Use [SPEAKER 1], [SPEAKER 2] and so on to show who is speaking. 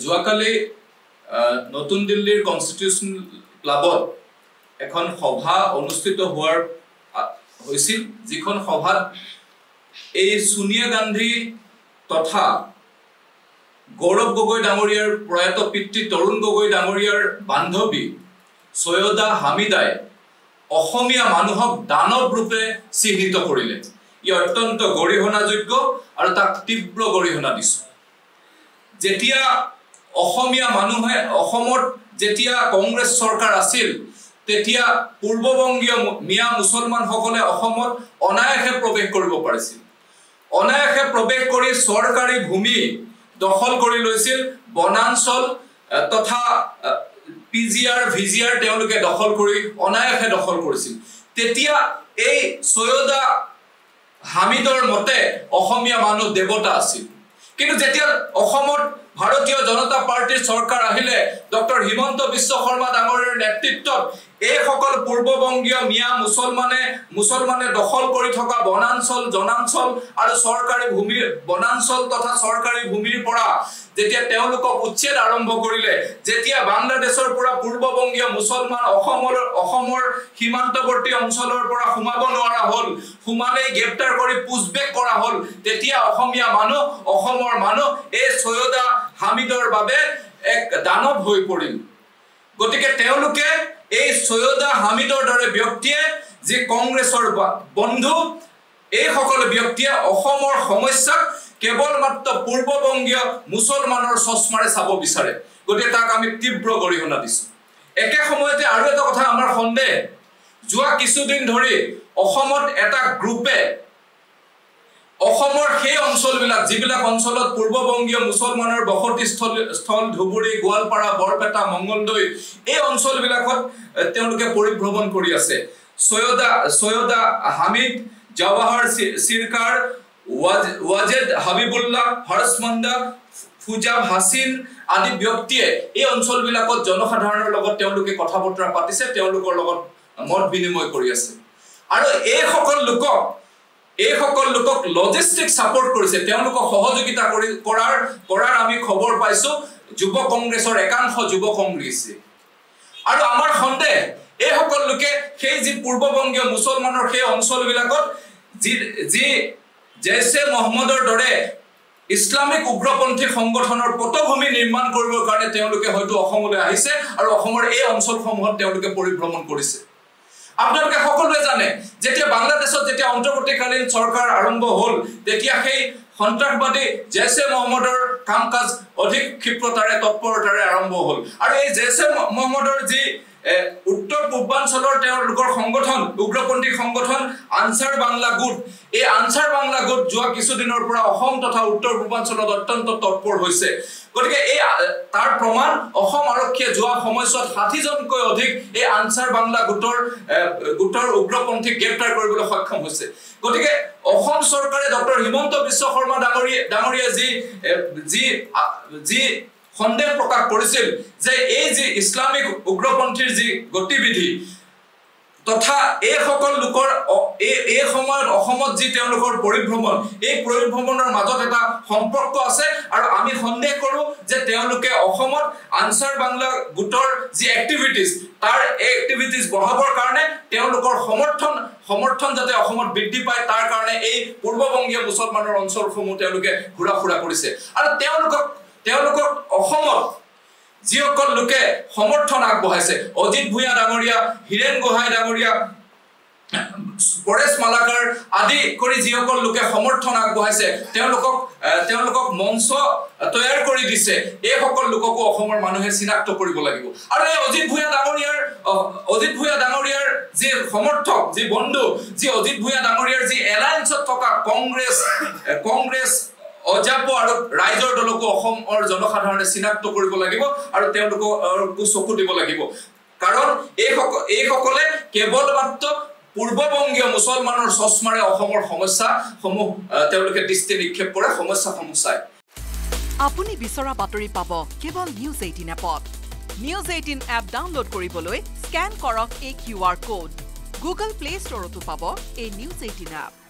[SPEAKER 1] যোৱাকালি নতুন দিল্লীৰ কনষ্টিটিউশন ক্লাবত এখন সভা অনুষ্ঠিত হোৱাৰ হৈছিল যিখন সভাত এই সোনিয়া গান্ধী তথা গৌৰৱ গগৈ ডাঙৰীয়াৰ প্ৰয়াত পিতৃ তৰুণ গগৈ ডাঙৰীয়াৰ বান্ধৱী সৈয়দা হামিদাই অসমীয়া মানুহক দানৱ ৰূপে চিহ্নিত কৰিলে ই অত্যন্ত গৰিহণাযোগ্য আৰু তাক তীব্ৰ গৰিহণা দিছে যেতিয়া অসমীয়া মানুহে অসমত যেতিয়া কংগ্ৰেছ চৰকাৰ আছিল তেতিয়া পূৰ্ববংগীয় মিয়া মুছলমান সকলে অসমত অনায়াসে প্ৰৱেশ কৰিব পাৰিছিল অনায়াসে প্ৰৱেশ কৰি চৰকাৰী ভূমি দখল কৰি লৈছিল বনাঞ্চল তথা পিজিআৰ ভিজিআৰ তেওঁলোকে দখল কৰি অনায়াসে দখল কৰিছিল তেতিয়া এই সৈয়দা হামিদৰ মতে অসমীয়া মানুহ দেৱতা আছিল কিন্তু যেতিয়া অসমত ভাৰতীয় জনতা পাৰ্টিৰ চৰকাৰ আহিলে ডক্টৰ হিমন্ত বিশ্ব শৰ্মা ডাঙৰীয়াৰ নেতৃত্বত এই সকল পূৰ্ববংগীয় মিয়া মুছলমানে দখল কৰি থকা বনাঞ্চল জনাঞ্চল আৰু চৰকাৰী ভূমি বনাঞ্চল তথা চৰকাৰী ভূমিৰ পৰা যেতিয়া তেওঁলোকক উচ্ছেদ আৰম্ভ কৰিলে যেতিয়া বাংলাদেশৰ পৰা পূৰ্ববংগীয় মুছলমান অসমৰ সীমান্তৱৰ্তী অঞ্চলৰ পৰা সোমাব নোৱাৰা হ'ল সোমালেই গ্ৰেপ্তাৰ কৰি পুছবেক কৰা হ'ল তেতিয়া অসমৰ মানুহ এই সৈয়দা হামিদৰ বাবে এক দানৱ হৈ পৰিল গতিকে তেওঁলোকে এই সৈয়দা হামিদৰ দৰে ব্যক্তিয়ে যে কংগ্ৰেছৰ বন্ধু এই সকল ব্যক্তিয়ে অসমৰ সমস্যাক কেৱল মাত্ৰ পূৰ্ববংগীয় মুছলমানৰ চশমাৰে চাব বিচাৰে গতিকে তাক আমি তীব্ৰ গৰিহণা দিছো একে সময়তে আৰু এটা কথা আমাৰ সন্দেহ যোৱা কিছুদিন ধৰি অসমত এটা গ্ৰুপে অসমৰ সেই অঞ্চলবিলাক যিবিলাক অঞ্চলত পূৰ্ববংগীয় মুছলমানৰ বসতি স্থল ধুবুৰী গোৱালপাৰা বৰপেটা মঙ্গলদৈ এই অঞ্চলবিলাকত তেওঁলোকে পৰিভ্ৰমণ কৰি আছে সৈয়দা হামিদ জৱাহৰ সিৰকাৰ ওয়াজেদ হাবিবুল্লাহ হৰ্ষমন্দা ফুজাব হাসিন আদি ব্যক্তিয়ে এই অঞ্চলবিলাকত জনসাধাৰণৰ লগত তেওঁলোকে কথা বতৰা পাতিছে তেওঁলোকৰ লগত মত বিনিময় কৰি আছে আৰু এই সকল লোকক লজিষ্টিক সাপোৰ্ট কৰিছে তেওঁলোকক সহযোগিতা কৰাৰ আমি খবৰ পাইছো যুৱ কংগ্ৰেছৰ একাংশ যুৱ কংগ্ৰেছী আৰু আমাৰ সন্দেহ এই সকল লোকে সেই যি পূৰ্ববংগীয় মুছলমানৰ সেই অঞ্চলবিলাকত যি জেইছে মহম্মদৰ দৰে ইসলামিক উগ্ৰপন্থী সংগঠনৰ পটভূমি নিৰ্মাণ কৰিবৰ কাৰণে তেওঁলোকে হয়তো অসমলৈ আহিছে আৰু অসমৰ এই অঞ্চলসমূহত তেওঁলোকে পৰিভ্ৰমণ কৰিছে আপোনালোকে সকলোৱে জানে যেতিয়া বাংলাদেশত যেতিয়া অন্তৰ্বৰ্তীকালীন চৰকাৰ আৰম্ভ হ'ল তেতিয়া সেই সন্ত্ৰাসবাদী জেইছে মহম্মদৰ কামকাজ অধিক ক্ষিপ্ৰতাৰে তৎপৰতাৰে আৰম্ভ হ'ল আৰু এই জেইছে মহম্মদৰ যি উত্তৰ পূৰ্বাঞ্চলৰ তেওঁলোকৰ সংগঠন উগ্ৰপন্থী সংগঠন আনসাৰ বাংলা গুট এই আনসাৰ বাংলা গুট যোৱা কিছুদিনৰ পৰা অসম তথা উত্তৰ পূৰ্বাঞ্চলত অত্যন্ত তৎপৰ হৈছে গতিকে এই তাৰ প্ৰমাণ অসম আৰক্ষীয়ে যোৱা সময়ছোৱাত 60 জনকৈ অধিক এই আনসাৰ বাংলা গুটৰ উগ্ৰপন্থীক গ্ৰেপ্তাৰ কৰিবলৈ সক্ষম হৈছে গতিকে অসম চৰকাৰে ডক্টৰ হিমন্ত বিশ্ব শৰ্মা ডাঙৰীয়া যি সন্দেহ প্ৰকাশ কৰিছিল যে এই যে ইসলামিক উগ্ৰপন্থীৰ যি গতিবিধি তথা এই সকল লোকৰ এই সময়ত অসমত যি তেওঁলোকৰ পৰিভ্ৰমণ এই পৰিভ্ৰমণৰ মাজত এটা সম্পৰ্ক আছে আৰু আমি সন্দেহ কৰো যে তেওঁলোকে অসমত আনসাৰ বাংলা গুটৰ যি এক্টিভিটিজ তাৰ এই এক্টিভিটিজ বঢ়াবৰ কাৰণে তেওঁলোকৰ সমৰ্থন যাতে অসমত বৃদ্ধি পায় তাৰ কাৰণে এই পূৰ্ববংগীয় মুছলমানৰ অঞ্চলসমূহ তেওঁলোকে ঘূৰা ফুৰা কৰিছে আৰু তেওঁলোকক অসমত যিসকল লোকে সমৰ্থন আগবঢ়াইছে অজিত ভূঞা ডাঙৰীয়া হীৰেন গোহাঁই ডাঙৰীয়া পৰেশ মালাকাৰ আদি কৰি যিসকল লোকে সমৰ্থন আগবঢ়াইছে তেওঁলোকক মঞ্চ তৈয়াৰ কৰি দিছে এই সকল লোককো অসমৰ মানুহে চিনাক্ত কৰিব লাগিব আৰু এই অজিত ভূঞা ডাঙৰীয়াৰ যি সমৰ্থক যি বন্ধু যি অজিত ভূঞা ডাঙৰীয়াৰ যি এলায়েন্সত থকা কংগ্ৰেছ অজাপ আৰু ৰাইজৰ দলকো অসমৰ জনসাধাৰণে চিনাক্ত কৰিব লাগিব আৰু তেওঁলোককো চকু দিব লাগিব কাৰণ এই সকলে কেৱল মাত্ৰ পূৰ্ববংগীয় মুছলমানৰ চশমাৰে অসমৰ সমস্যাসমূহ তেওঁলোকে দৃষ্টি নিক্ষেপ কৰে সমস্যাসমূহ চায়
[SPEAKER 2] আপুনি বিচৰা বাতৰি পাব কেৱল নিউজ 18 এপত নিউজ 18 এপ ডাউনলোড কৰিবলৈ স্ক্যান কৰক এই QR কোড গুগল প্লে ষ্টৰতো পাব এই নিউজ 18 এপ